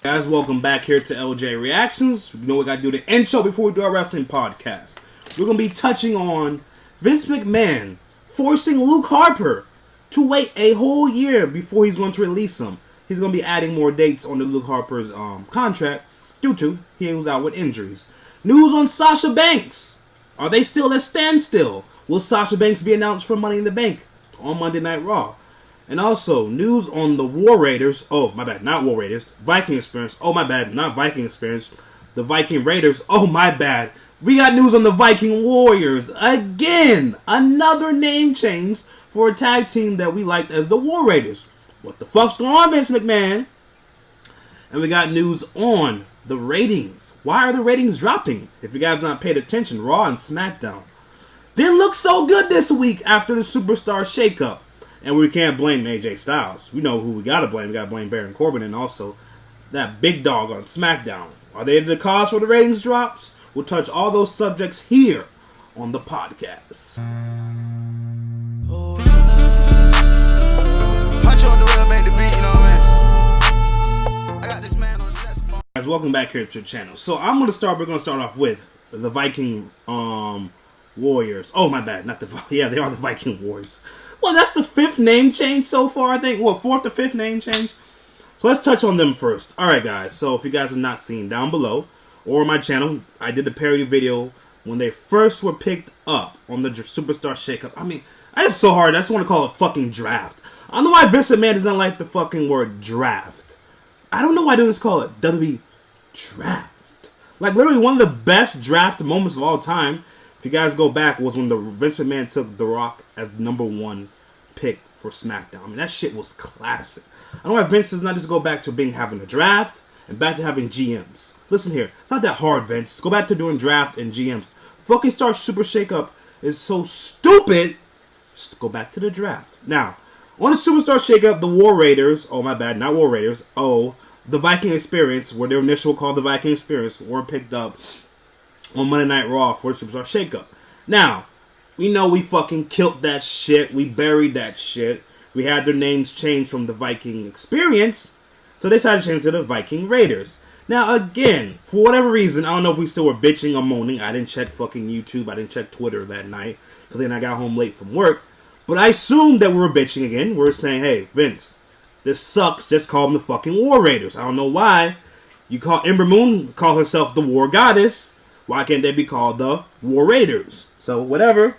Guys, welcome back here to LJ Reactions. You know we gotta do the intro before we do our wrestling podcast. We're gonna be touching on Vince McMahon forcing Luke Harper to wait a whole year before he's going to release him. He's gonna be adding more dates on the Luke Harper's contract due to he was out with injuries. News on Sasha Banks. Are they still at standstill? Will Sasha Banks be announced for Money in the Bank on Monday Night Raw? And also, news on the War Raiders. Oh, my bad, not War Raiders. Viking Experience. Oh, my bad, not Viking Experience. The Viking Raiders. Oh, my bad. We got news on the Viking Warriors. Again, another name change for a tag team that we liked as the War Raiders. What the fuck's going on, Vince McMahon? And we got news on the ratings. Why are the ratings dropping? If you guys have not paid attention, Raw and SmackDown didn't look so good this week after the Superstar shakeup. And we can't blame AJ Styles. We know who we gotta blame. We gotta blame Baron Corbin and also that big dog on SmackDown. Are they the cause for the ratings drops? We'll touch all those subjects here on the podcast. Guys, welcome back here to the channel. So we're gonna start off with the Viking Warriors. Oh, my bad, not the they are the Viking Warriors. Well, that's the fifth name change so far, I think. What, fourth or fifth name change? So let's touch on them first. Alright, guys. So if you guys have not seen, down below, or my channel, I did a parody video when they first were picked up on the Superstar Shakeup. I mean, it's so hard. I just want to call it fucking draft. I don't know why Vince McMahon doesn't like the fucking word draft. I don't know why they just call it WWE draft. Like, literally one of the best draft moments of all time, if you guys go back, was when Vince McMahon took The Rock as #1 pick for SmackDown. I mean, that shit was classic. I don't know why Vince does not just go back to having a draft and back to having GMs. Listen here, it's not that hard, Vince. Go back to doing draft and GMs. Fucking Star Super Shakeup is so stupid. Just go back to the draft. Now, on the Superstar Shakeup, the War Raiders, oh my bad, not War Raiders, the Viking Experience, where their initial called the Viking Experience, were picked up on Monday Night Raw for the Superstar Shakeup. Now, we know we fucking killed that shit. We buried that shit. We had their names changed from the Viking Experience, so they decided to change to the Viking Raiders. Now, again, for whatever reason, I don't know if we still were bitching or moaning. I didn't check fucking YouTube. I didn't check Twitter that night, because then I got home late from work. But I assumed that we were bitching again. We were saying, hey, Vince, this sucks. Just call them the fucking War Raiders. I don't know why. You call Ember Moon, call herself the War Goddess. Why can't they be called the War Raiders? So, whatever.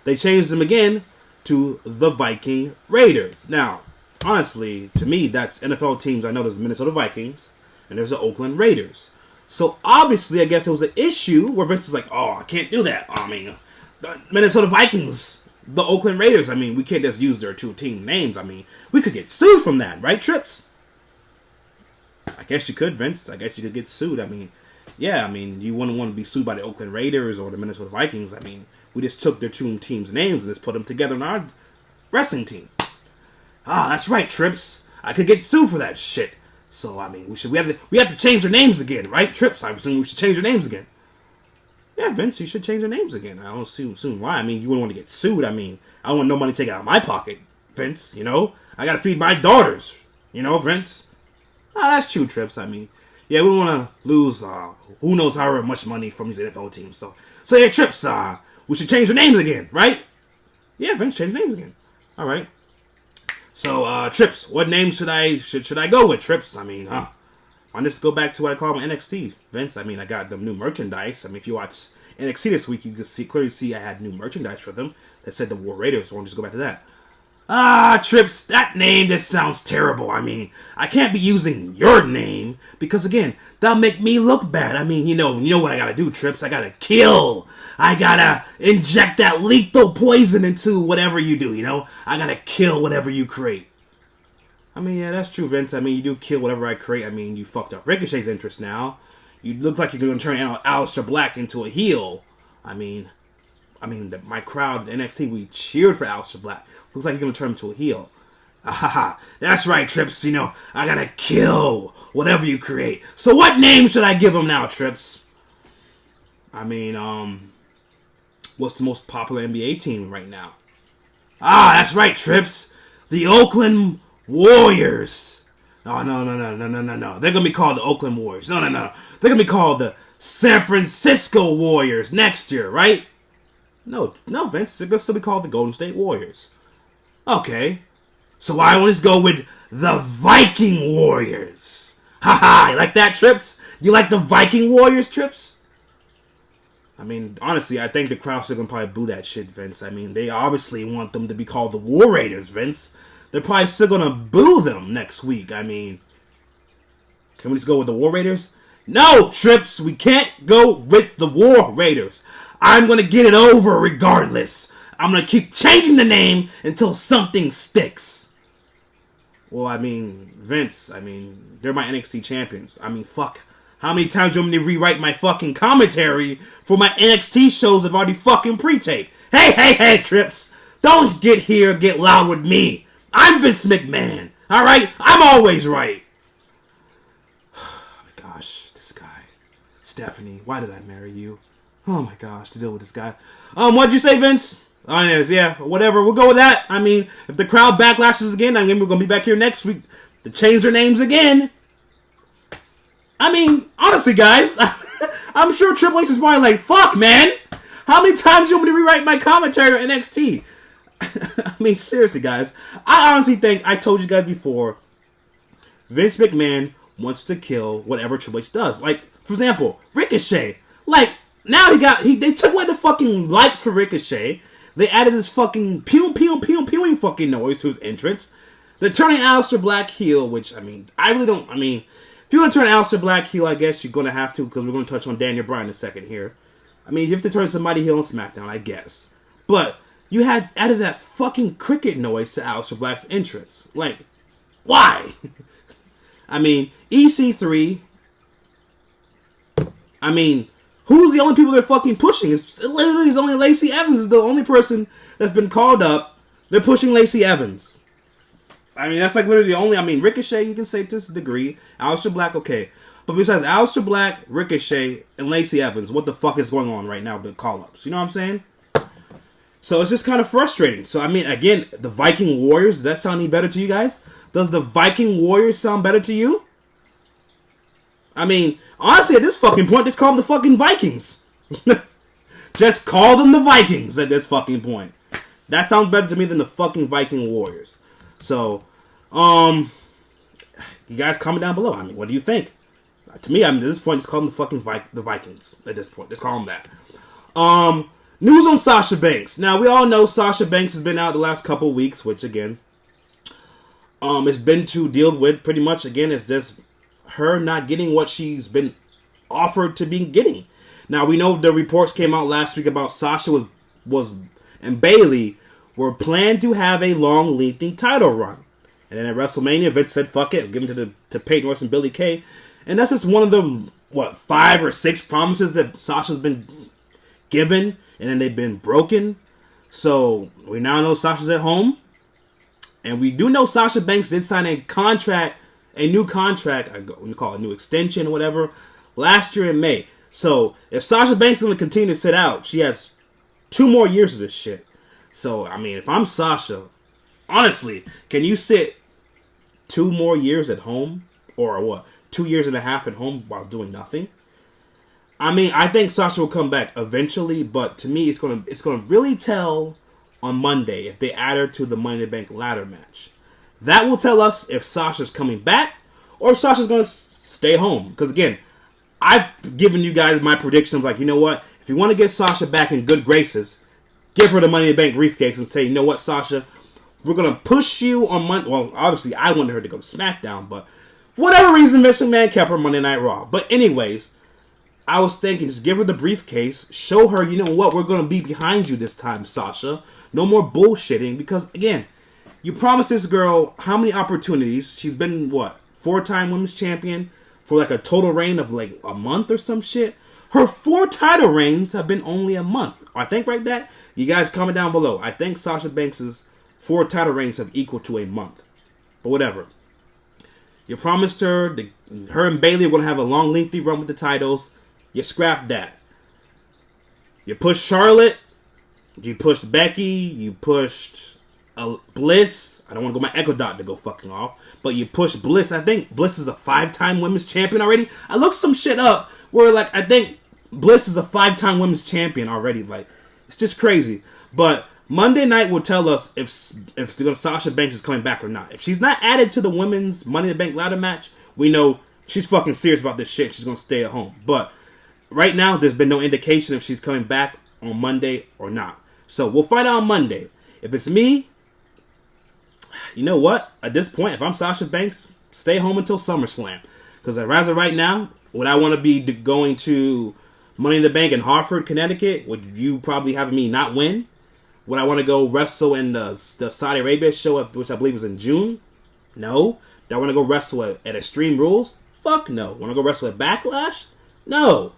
They changed them again to the Viking Raiders. Now, honestly, to me, that's NFL teams. I know there's the Minnesota Vikings and there's the Oakland Raiders. So, obviously, I guess it was an issue where Vince is like, oh, I can't do that. I mean, the Minnesota Vikings, the Oakland Raiders. I mean, we can't just use their two team names. I mean, we could get sued from that, right, Trips? I guess you could, Vince. I guess you could get sued. I mean, yeah, I mean, you wouldn't want to be sued by the Oakland Raiders or the Minnesota Vikings. I mean, we just took their two teams' names and just put them together in our wrestling team. Ah, that's right, Trips. I could get sued for that shit. So, I mean, we have to change their names again, right, Trips? I assume we should change their names again. Yeah, Vince, you should change their names again. I don't see why. I mean, you wouldn't want to get sued. I mean, I don't want no money taken out of my pocket, Vince, you know? I got to feed my daughters, you know, Vince? Ah, that's true, Trips. I mean, yeah, we want to lose who knows how much money from these NFL teams. So yeah, Trips, we should change the names again, right? Yeah, Vince, change the names again. All right. So, Trips, what name should I go with, Trips? I mean, I'll just go back to what I call my NXT, Vince. I mean, I got them new merchandise. I mean, if you watch NXT this week, you can clearly see I had new merchandise for them that said the War Raiders. So I'll just go back to that. Ah, Trips, that name just sounds terrible. I mean, I can't be using your name because, again, that'll make me look bad. I mean, you know what I gotta do, Trips. I gotta kill. I gotta inject that lethal poison into whatever you do, you know? I gotta kill whatever you create. I mean, yeah, that's true, Vince. I mean, you do kill whatever I create. I mean, you fucked up Ricochet's interest now. You look like you're gonna turn Aleister Black into a heel. I mean, my crowd, NXT, we cheered for Aleister Black. Looks like he's going to turn him into a heel. Ahaha. That's right, Trips. You know, I got to kill whatever you create. So what name should I give him now, Trips? I mean, what's the most popular NBA team right now? Ah, that's right, Trips. The Oakland Warriors. Oh, no. They're going to be called the Oakland Warriors. No. They're going to be called the San Francisco Warriors next year, right? No, Vince. They're going to still be called the Golden State Warriors. Okay. So I always go with the Viking Warriors. Haha, you like that, Trips? You like the Viking Warriors, Trips? I mean, honestly, I think the crowd's still going to probably boo that shit, Vince. I mean, they obviously want them to be called the War Raiders, Vince. They're probably still going to boo them next week. I mean, can we just go with the War Raiders? No, Trips, we can't go with the War Raiders. I'm going to get it over regardless. I'm going to keep changing the name until something sticks. Well, I mean, Vince, they're my NXT champions. I mean, fuck. How many times do you want me to rewrite my fucking commentary for my NXT shows I've already fucking pre-taped? Hey, Trips. Don't get loud with me. I'm Vince McMahon. Alright? I'm always right. Oh my gosh, this guy. Stephanie, why did I marry you? Oh my gosh, to deal with this guy. What'd you say, Vince? Yeah, whatever. We'll go with that. I mean, if the crowd backlashes again, we're going to be back here next week to change their names again. I mean, honestly, guys, I'm sure Triple H is probably like, fuck, man. How many times do you want me to rewrite my commentary on NXT? I mean, seriously, guys. I honestly think, I told you guys before, Vince McMahon wants to kill whatever Triple H does. Like, for example, Ricochet. Like, now they took away the fucking lights for Ricochet. They added this fucking pew fucking noise to his entrance. They're turning Aleister Black heel, which, if you want to turn Aleister Black heel, I guess you're going to have to, because we're going to touch on Daniel Bryan in a second here. I mean, you have to turn somebody heel on SmackDown, I guess. But you had added that fucking cricket noise to Aleister Black's entrance. Like, why? I mean, EC3. I mean, who's the only people they're fucking pushing? It's literally only Lacey Evans is the only person that's been called up. They're pushing Lacey Evans. I mean, that's like literally the only... Ricochet, you can say to this degree. Aleister Black, okay. But besides Aleister Black, Ricochet, and Lacey Evans, what the fuck is going on right now with the call-ups? You know what I'm saying? So it's just kind of frustrating. So, again, the Viking Warriors, does that sound any better to you guys? Does the Viking Warriors sound better to you? Honestly, at this fucking point, just call them the fucking Vikings. Just call them the Vikings at this fucking point. That sounds better to me than the fucking Viking Warriors. So, you guys comment down below. What do you think? To me, at this point, just call them the fucking the Vikings. At this point, just call them that. News on Sasha Banks. Now, we all know Sasha Banks has been out the last couple weeks, which, again, it's been to deal with pretty much, again, it's just her not getting what she's been offered to be getting. Now, we know the reports came out last week about Sasha and Bayley were planned to have a long, lengthy title run. And then at WrestleMania, Vince said, fuck it, give it to Peyton Royce and Billie Kay. And that's just one of the, 5 or 6 promises that Sasha's been given, and then they've been broken. So, we now know Sasha's at home. And we do know Sasha Banks did sign a new contract, we call it a new extension or whatever, last year in May. So, if Sasha Banks is going to continue to sit out, she has 2 more years of this shit. So, if I'm Sasha, honestly, can you sit 2 more years at home? Or 2 years and a half at home while doing nothing? I think Sasha will come back eventually, but to me, it's gonna really tell on Monday if they add her to the Money in the Bank ladder match. That will tell us if Sasha's coming back or if Sasha's gonna stay home. Because again, I've given you guys my predictions. Like, you know what? If you want to get Sasha back in good graces, give her the Money in the Bank briefcase and say, you know what, Sasha, we're going to push you on Monday. Well, obviously, I wanted her to go to SmackDown, but for whatever reason, Vince McMahon kept her Monday Night Raw. But anyways, I was thinking, just give her the briefcase, show her, you know what, we're going to be behind you this time, Sasha. No more bullshitting, because, again, you promised this girl how many opportunities? She's been, 4-time women's champion for, a total reign of, a month or some shit. Her 4 title reigns have been only a month. I think right that. You guys comment down below. I think Sasha Banks' 4 title reigns have equal to a month. But whatever. You promised her, her and Bayley are going to have a long, lengthy run with the titles. You scrapped that. You pushed Charlotte. You pushed Becky. You pushed Bliss. I don't want to go my Echo Dot to go fucking off. But you push Bliss. I think Bliss is a 5-time women's champion already. I looked some shit up where, like, I think Bliss is a 5-time women's champion already. Like, it's just crazy. But Monday night will tell us if Sasha Banks is coming back or not. If she's not added to the women's Money in the Bank ladder match, we know she's fucking serious about this shit. She's going to stay at home. But right now, there's been no indication if she's coming back on Monday or not. So we'll find out on Monday. If it's me, you know what? At this point, if I'm Sasha Banks, stay home until SummerSlam. Because as of right now, would I want to be going to Money in the Bank in Hartford, Connecticut? Would you probably have me not win? Would I want to go wrestle in the Saudi Arabia show, which I believe is in June? No. Do I want to go wrestle at Extreme Rules? Fuck no. Want to go wrestle at Backlash? No.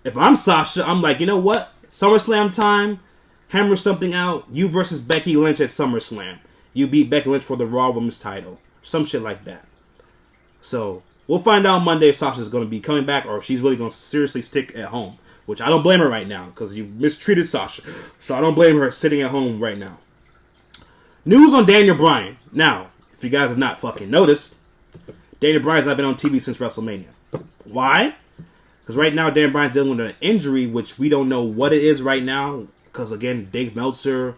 If I'm Sasha, I'm like, you know what? SummerSlam time, hammer something out. You versus Becky Lynch at SummerSlam. You beat Becky Lynch for the Raw Women's title. Some shit like that. So, we'll find out Monday if Sasha's going to be coming back or if she's really going to seriously stick at home. Which I don't blame her right now because you mistreated Sasha. So I don't blame her sitting at home right now. News on Daniel Bryan. Now, if you guys have not fucking noticed, Daniel Bryan's not been on TV since WrestleMania. Why? Because right now Daniel Bryan's dealing with an injury which we don't know what it is right now. Because again, Dave Meltzer,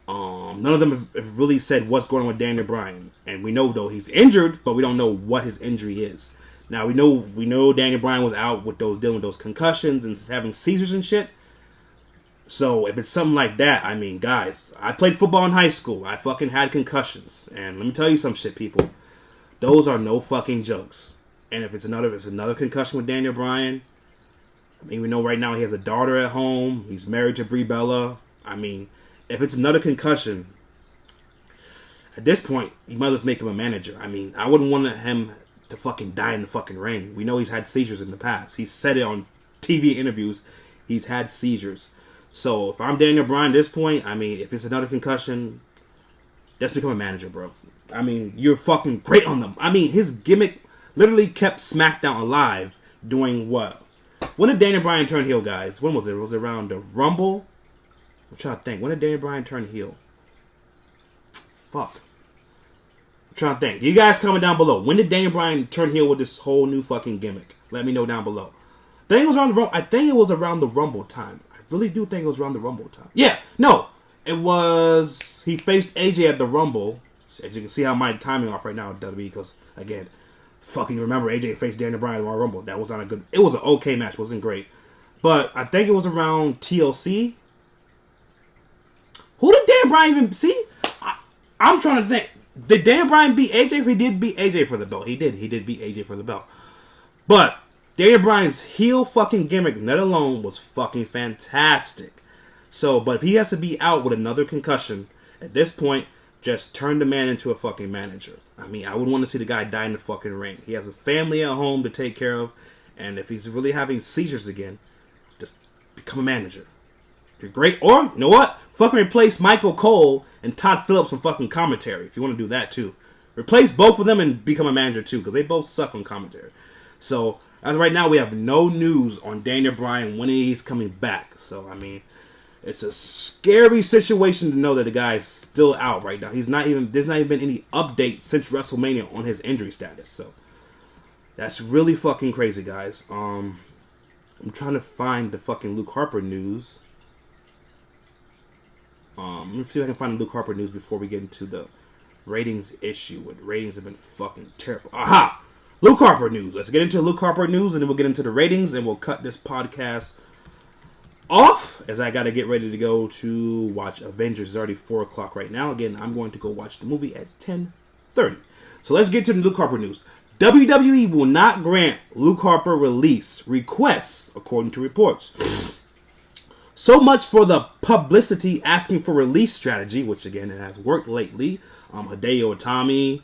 none of them have really said what's going on with Daniel Bryan. And we know though he's injured, but we don't know what his injury is. Now, we know Daniel Bryan was out with dealing with those concussions and having seizures and shit. So, if it's something like that, I mean, guys, I played football in high school. I fucking had concussions. And let me tell you some shit, people. Those are no fucking jokes. And if it's another concussion with Daniel Bryan, I mean, we know right now he has a daughter at home. He's married to Brie Bella. I mean, if it's another concussion, at this point, you might as well make him a manager. I mean, I wouldn't want him to fucking die in the fucking ring. We know he's had seizures in the past. He said it on TV interviews. He's had seizures. So if I'm Daniel Bryan at this point, I mean, if it's another concussion, just become a manager, bro. I mean, you're fucking great on them. I mean, his gimmick literally kept SmackDown alive doing what? When did Daniel Bryan turn heel, guys? When was it? Was it around the Rumble? I'm trying to think. When did Daniel Bryan turn heel? Fuck. I'm trying to think. You guys comment down below. When did Daniel Bryan turn heel with this whole new fucking gimmick? Let me know down below. I think it was around the Rumble time. I really do think it was around the Rumble time. Yeah, no. It was... He faced AJ at the Rumble. As you can see how my timing off right now, WWE, because, again, fucking remember AJ faced Daniel Bryan at the Royal Rumble. That was not a good... It was an okay match. It wasn't great. But I think it was around TLC. Who did Daniel Bryan even... See? I'm trying to think. Did Daniel Bryan beat AJ? He did beat AJ for the belt. He did. He did beat AJ for the belt. But Daniel Bryan's heel fucking gimmick, let alone, was fucking fantastic. So, but if he has to be out with another concussion, at this point, just turn the man into a fucking manager. I mean, I would want to see the guy die in the fucking ring. He has a family at home to take care of. And if he's really having seizures again, just become a manager. You're great. Or, you know what? Fucking replace Michael Cole and Todd Phillips on fucking commentary, if you want to do that too. Replace both of them and become a manager too, because they both suck on commentary. So, as of right now, we have no news on Daniel Bryan when he's coming back. So, I mean, it's a scary situation to know that the guy's still out right now. There's not even been any update since WrestleMania on his injury status. So, that's really fucking crazy, guys. I'm trying to find the fucking Luke Harper news. Let me see if I can find the Luke Harper news before we get into the ratings issue. The ratings have been fucking terrible. Aha! Luke Harper news. Let's get into Luke Harper news, and then we'll get into the ratings, and we'll cut this podcast off, as I got to get ready to go to watch Avengers. It's already 4 o'clock right now. Again, I'm going to go watch the movie at 10:30. So let's get to the Luke Harper news. WWE will not grant Luke Harper release requests, according to reports. So much for the publicity asking for release strategy, which again it has worked lately. Hideo Itami,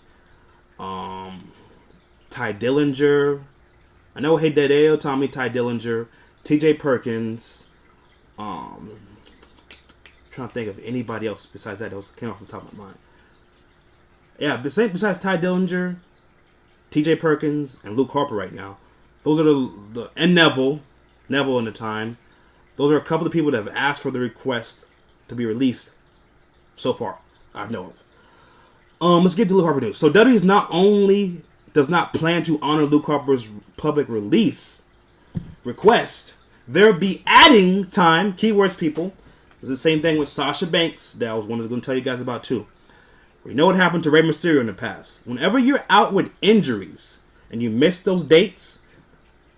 Ty Dillinger. I know Hideo Itami, Ty Dillinger, T.J. Perkins. Trying to think of anybody else besides that came off the top of my mind. Yeah, besides Ty Dillinger, T.J. Perkins, and Luke Harper right now. Those are and Neville in the time. Those are a couple of people that have asked for the request to be released so far, I know of. Let's get to Luke Harper news. So WWE's not only does not plan to honor Luke Harper's public release request, they'll be adding time. Keywords, people. It's the same thing with Sasha Banks that I was going to tell you guys about too. We know what happened to Rey Mysterio in the past. Whenever you're out with injuries and you miss those dates,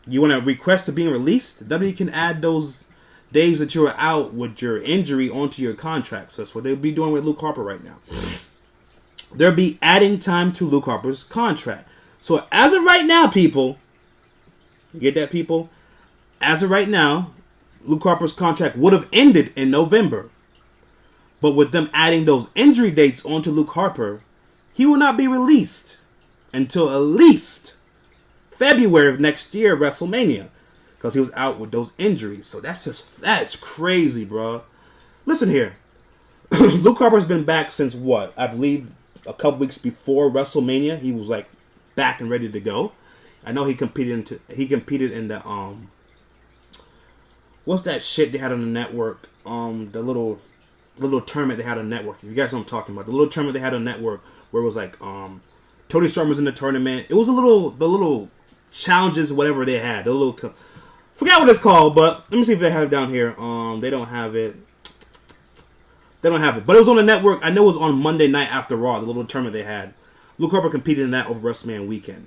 you want to request to being released, WWE can add those days that you were out with your injury onto your contract. So that's what they'll be doing with Luke Harper right now. They'll be adding time to Luke Harper's contract. So as of right now, people, you get that, people? As of right now, Luke Harper's contract would have ended in November. But with them adding those injury dates onto Luke Harper, he will not be released until at least February of next year, WrestleMania. Because he was out with those injuries. So that's crazy, bro. Listen here. Luke Harper's been back since what? I believe a couple weeks before WrestleMania. He was like back and ready to go. I know he competed in the what's that shit they had on the network? The little tournament they had on the network. You guys know what I'm talking about. The little tournament they had on the network where it was like Tony Storm was in the tournament. It was the little challenges, whatever they had. The little forgot what it's called, but let me see if they have it down here. They don't have it. But it was on the network. I know it was on Monday night after Raw, the little tournament they had. Luke Harper competed in that over WrestleMania weekend.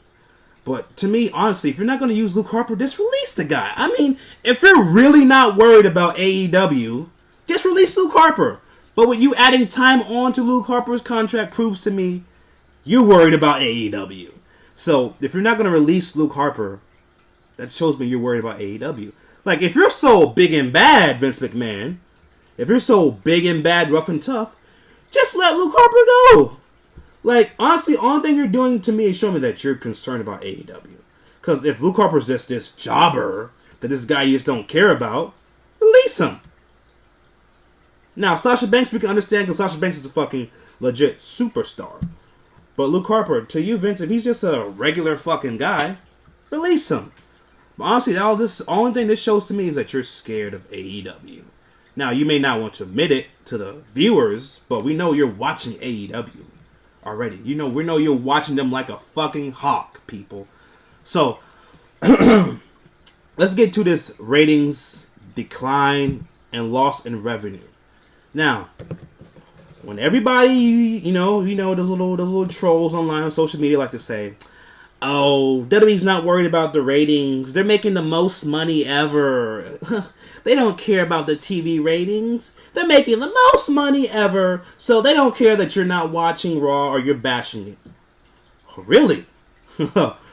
But to me, honestly, if you're not going to use Luke Harper, just release the guy. I mean, if you're really not worried about AEW, just release Luke Harper. But with you adding time on to Luke Harper's contract proves to me you're worried about AEW. So if you're not going to release Luke Harper, that shows me you're worried about AEW. Like, if you're so big and bad, Vince McMahon, if you're so big and bad, rough and tough, just let Luke Harper go. Like, honestly, only thing you're doing to me is showing me that you're concerned about AEW. Because if Luke Harper's just this jobber that this guy you just don't care about, release him. Now, Sasha Banks, we can understand because Sasha Banks is a fucking legit superstar. But Luke Harper, to you, Vince, if he's just a regular fucking guy, release him. But honestly, only thing this shows to me is that you're scared of AEW. Now, you may not want to admit it to the viewers, but we know you're watching AEW already. We know you're watching them like a fucking hawk, people. So, let's get to this ratings decline and loss in revenue. Now, when everybody, you know, those little trolls online on social media like to say, oh, WWE's not worried about the ratings. They're making the most money ever. They don't care about the TV ratings. They're making the most money ever, so they don't care that you're not watching Raw or you're bashing it. Oh, really?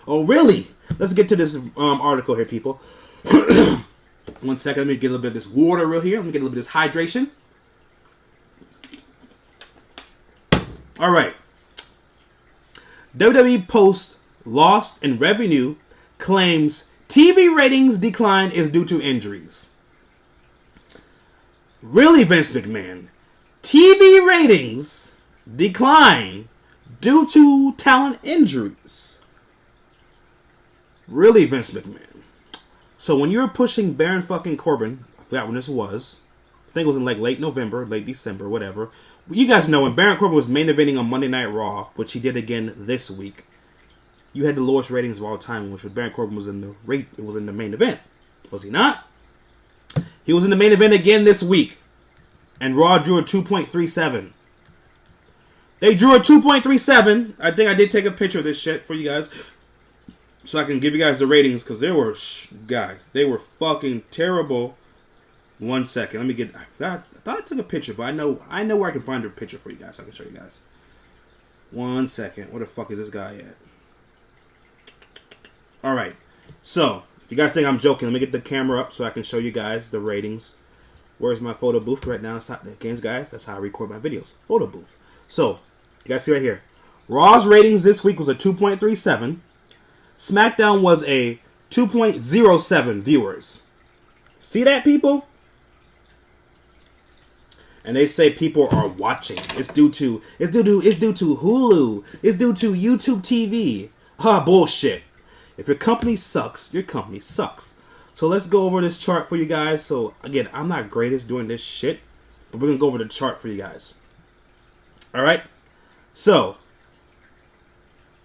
Oh, really? Let's get to this article here, people. 1 second. Let me get a little bit of this water real here. Let me get a little bit of this hydration. All right. WWE post lost in revenue claims TV ratings decline is due to injuries. Really, Vince McMahon? TV ratings decline due to talent injuries. Really, Vince McMahon? So when you were pushing Baron fucking Corbin, I forgot when this was. I think it was in like late November, late December, whatever. You guys know when Baron Corbin was main eventing on Monday Night Raw, which he did again this week, you had the lowest ratings of all time, which was Baron Corbin was in the main event. Was he not? He was in the main event again this week. And Raw drew a 2.37. They drew a 2.37. I think I did take a picture of this shit for you guys. So I can give you guys the ratings. Because they were, they were fucking terrible. 1 second. Let me get, I thought I took a picture. But I know where I can find a picture for you guys. So I can show you guys. 1 second. Where the fuck is this guy at? Alright. So, if you guys think I'm joking, let me get the camera up so I can show you guys the ratings. Where's my photo booth right now? Games, guys. That's how I record my videos. Photo booth. So, you guys see right here. Raw's ratings this week was a 2.37. SmackDown was a 2.07 viewers. See that, people? And they say people are watching. It's due to Hulu. It's due to YouTube TV. Bullshit. If your company sucks, your company sucks. So let's go over this chart for you guys. So again, I'm not greatest doing this shit, but we're gonna go over the chart for you guys. All right. So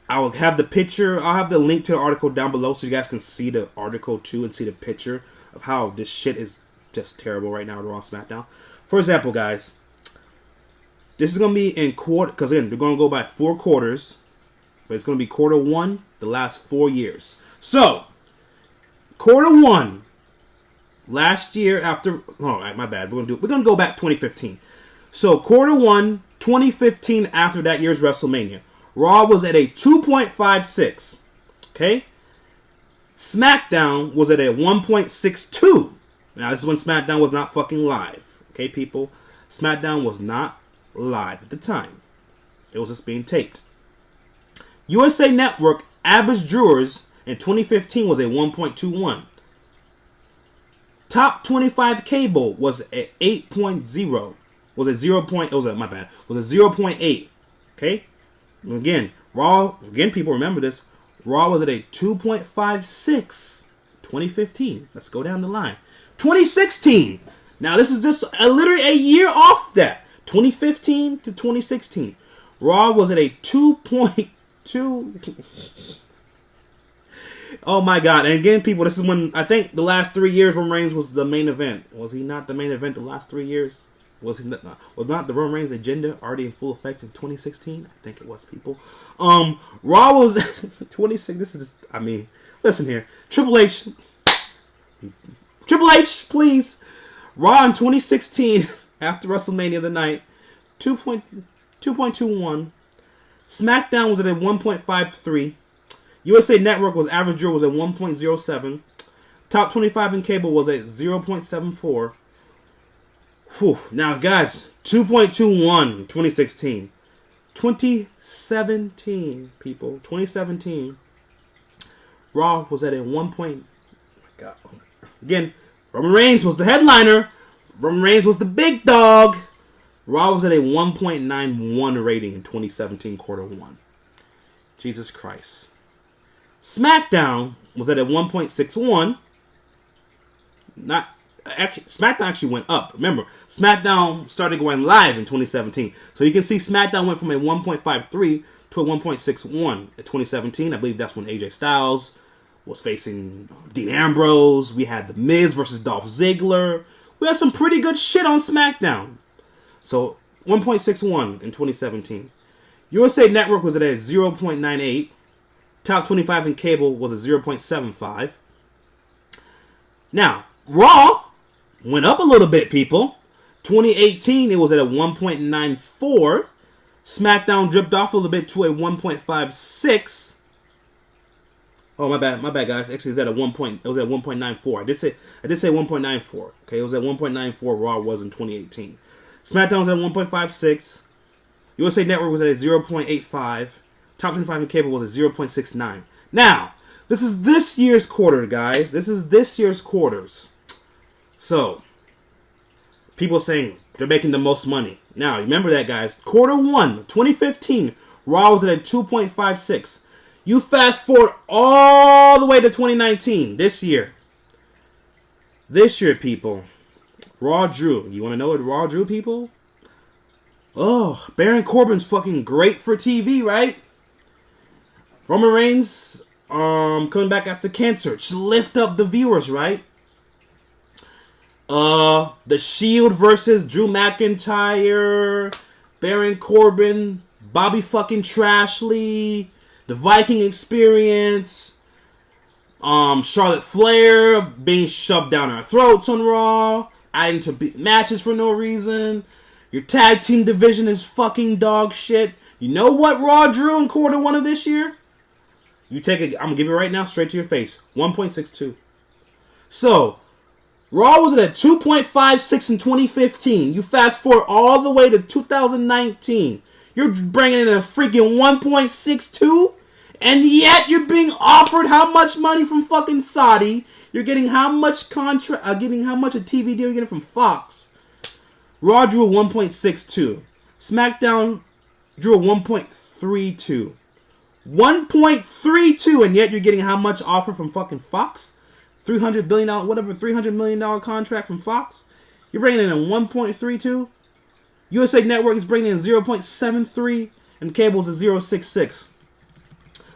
I'll have the picture. I'll have the link to the article down below so you guys can see the article too and see the picture of how this shit is just terrible right now with Raw and SmackDown. For example, guys, this is going to be in quarter, because again, they're going to go by 4 quarters, but it's going to be quarter 1, the last 4 years. So, quarter 1, last year after, oh, my bad, we're going to go back 2015. So, quarter 1, 2015 after that year's WrestleMania. Raw was at a 2.56. Okay? SmackDown was at a 1.62. Now, this is when SmackDown was not fucking live. Okay, people? SmackDown was not live at the time. It was just being taped. USA Network average viewers in 2015 was a 1.21. Top 25 cable was at 8.0. Was a 0. Was a 0.8. Okay? Again, Raw, people remember this. Raw was at a 2.56. 2015. Let's go down the line. 2016. Now, this is just literally a year off that. 2015 to 2016. Raw was at a 2.2. Oh my God. And again, people, this is when I think the last 3 years Roman Reigns was the main event. Was he not the main event the last 3 years? Was he not? Was not the Roman Reigns agenda already in full effect in 2016? I think it was, people. Raw was 26. This is, I mean, listen here. Triple H, please. Raw in 2016 after WrestleMania the night, 2.21. SmackDown was at a 1.53. USA Network was average viewer was at 1.07. Top 25 in cable was at 0.74. Whew. Now, guys, 2.21 2016. 2017, people. 2017. Raw was at a 1. Oh my God. Again, Roman Reigns was the headliner. Roman Reigns was the big dog. Raw was at a 1.91 rating in 2017 quarter 1. Jesus Christ. SmackDown was at a 1.61. SmackDown actually went up. Remember, SmackDown started going live in 2017. So you can see SmackDown went from a 1.53 to a 1.61 in 2017. I believe that's when AJ Styles was facing Dean Ambrose. We had The Miz versus Dolph Ziggler. We had some pretty good shit on SmackDown. So 1.61 in 2017. USA Network was at a 0.98. Top 25 in cable was a 0.75. Now, Raw went up a little bit, people. 2018, it was at a 1.94. SmackDown dripped off a little bit to a 1.56. Oh, my bad, guys. Actually, it's at a 1. It was at 1.94. I did say 1.94. Okay, it was at 1.94. Raw was in 2018. SmackDown was at 1.56. USA Network was at a 0.85. Top 25 in cable was at 0.69. Now, this is this year's quarter, guys. This is this year's quarters. So, people saying they're making the most money. Now, remember that, guys. Quarter 1, 2015, Raw was at a 2.56. You fast forward all the way to 2019, this year. This year, people. Raw drew. You want to know what Raw drew, people? Oh, Baron Corbin's fucking great for TV, right? Roman Reigns coming back after cancer. Just lift up the viewers, right? The Shield versus Drew McIntyre, Baron Corbin, Bobby fucking Trashley, the Viking Experience, Charlotte Flair being shoved down our throats on Raw, adding to matches for no reason. Your tag team division is fucking dog shit. You know what Raw drew in quarter 1 of this year? You take it, I'm gonna give it right now, straight to your face. 1.62. So, Raw was at 2.56 in 2015. You fast forward all the way to 2019. You're bringing in a freaking 1.62, and yet you're being offered how much money from fucking Saudi? You're getting how much getting how much a TV deal you're getting from Fox? Raw drew a 1.62. SmackDown drew a 1.32. 1.32, and yet you're getting how much offer from fucking Fox? $300 billion, $300 million contract from Fox? You're bringing in a 1.32. USA Network is bringing in 0.73, and cables is 0.66.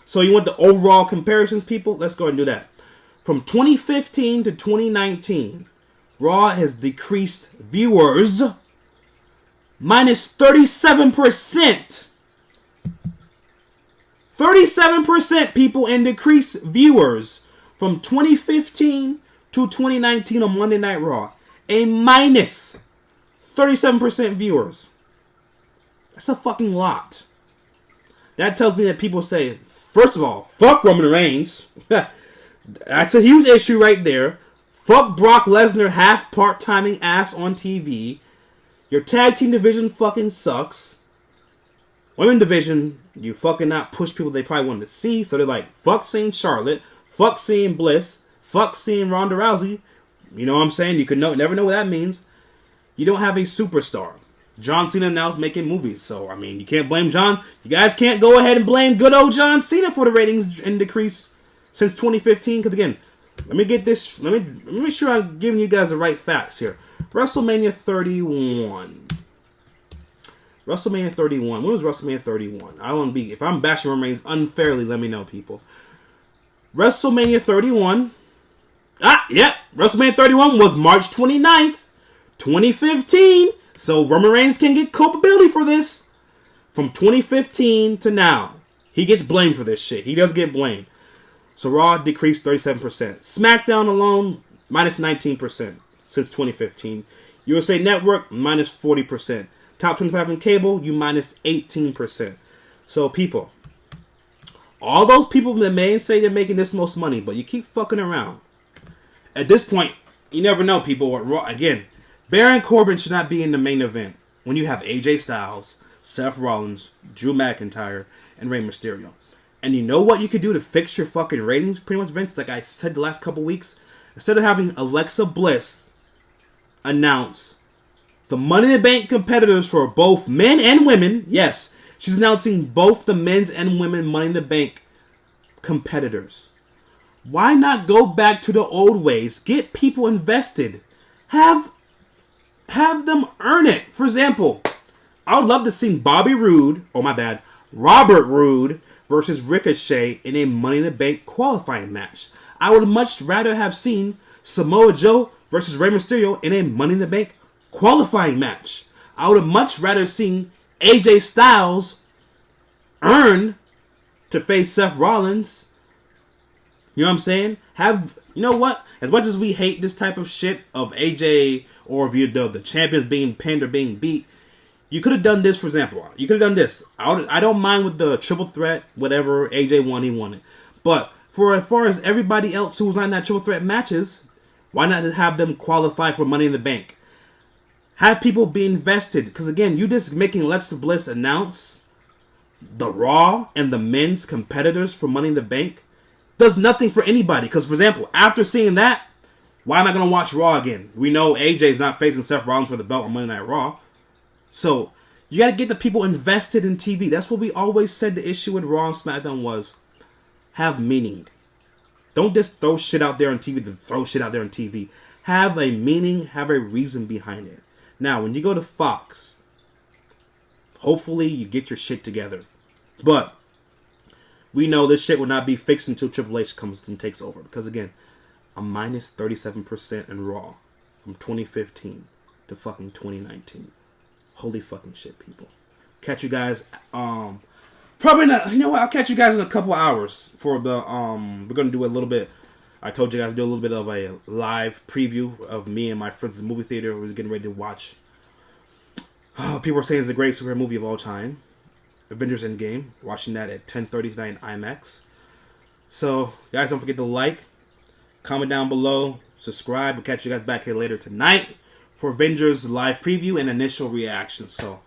So you want the overall comparisons, people? Let's go ahead and do that. From 2015 to 2019, Raw has decreased viewers minus 37%. 37% people in decreased viewers from 2015 to 2019 on Monday Night Raw. A minus 37% viewers. That's a fucking lot. That tells me that people say, first of all, fuck Roman Reigns. That's a huge issue right there. Fuck Brock Lesnar half part-timing ass on TV. Your tag team division fucking sucks. Women division, you fucking not push people they probably wanted to see. So they're like, fuck seeing Charlotte. Fuck seeing Bliss. Fuck seeing Ronda Rousey. You know what I'm saying? You could never know what that means. You don't have a superstar. John Cena now is making movies. So, I mean, you can't blame John. You guys can't go ahead and blame good old John Cena for the ratings and decrease since 2015. Because, again, let me get this. Let me make sure I'm giving you guys the right facts here. WrestleMania 31. WrestleMania 31. When was WrestleMania 31? I don't want to be... If I'm bashing Roman Reigns unfairly, let me know, people. WrestleMania 31. WrestleMania 31 was March 29th, 2015. So Roman Reigns can get culpability for this. From 2015 to now, he gets blamed for this shit. He does get blamed. So Raw decreased 37%. SmackDown alone, minus 19% since 2015. USA Network, minus 40%. Top 25 in cable, you minus 18%. So people, all those people that may say they're making this most money, but you keep fucking around. At this point, you never know, people. Again, Baron Corbin should not be in the main event when you have AJ Styles, Seth Rollins, Drew McIntyre, and Rey Mysterio. And you know what you could do to fix your fucking ratings, pretty much, Vince? Like I said the last couple weeks, instead of having Alexa Bliss announce the Money in the Bank competitors for both men and women, yes, she's announcing both the men's and women Money in the Bank competitors. Why not go back to the old ways? Get people invested. Have them earn it. For example, I would love to see Robert Roode versus Ricochet in a Money in the Bank qualifying match. I would much rather have seen Samoa Joe versus Rey Mysterio in a Money in the Bank qualifying match. I would have much rather seen AJ Styles earn to face Seth Rollins. You know what I'm saying? You know what? As much as we hate this type of shit of AJ or the champions being pinned or being beat, you could have done this, for example. You could have done this. I don't mind with the triple threat, whatever. AJ won, he won it. But for as far as everybody else who was on that triple threat matches, why not have them qualify for Money in the Bank? Have people be invested. Because again, you just making Alexa Bliss announce the Raw and the men's competitors for Money in the Bank does nothing for anybody. Because, for example, after seeing that, why am I going to watch Raw again? We know AJ's not facing Seth Rollins for the belt on Monday Night Raw. So, you got to get the people invested in TV. That's what we always said the issue with Raw and SmackDown was. Have meaning. Don't just throw shit out there on TV to throw shit out there on TV. Have a meaning, have a reason behind it. Now, when you go to Fox, hopefully you get your shit together. But we know this shit will not be fixed until Triple H comes and takes over. Because again, a minus 37% in Raw from 2015 to fucking 2019. Holy fucking shit, people. Catch you guys, probably not, you know what, I'll catch you guys in a couple hours for the, we're going to do a little bit, I told you guys to do a little bit of a live preview of me and my friends at the movie theater. We're getting ready to watch, people are saying it's the greatest superhero movie of all time. Avengers Endgame. Watching that at 10:30 tonight in IMAX. So, guys, don't forget to like, comment down below, subscribe. We'll catch you guys back here later tonight for Avengers live preview and initial reaction. So,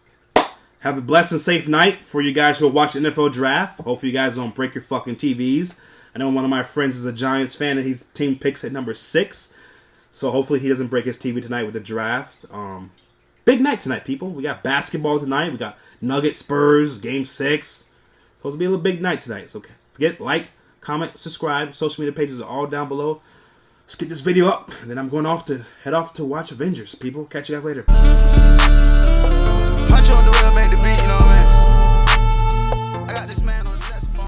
have a blessed and safe night for you guys who are watching the NFL Draft. Hopefully you guys don't break your fucking TVs. I know one of my friends is a Giants fan and his team picks at number 6. So, hopefully he doesn't break his TV tonight with the draft. Big night tonight, people. We got basketball tonight. We got Nuggets Spurs, Game 6. Supposed to be a little big night tonight. So forget, like, comment, subscribe. Social media pages are all down below. Let's get this video up. And then I'm going off to head off to watch Avengers, people. Catch you guys later.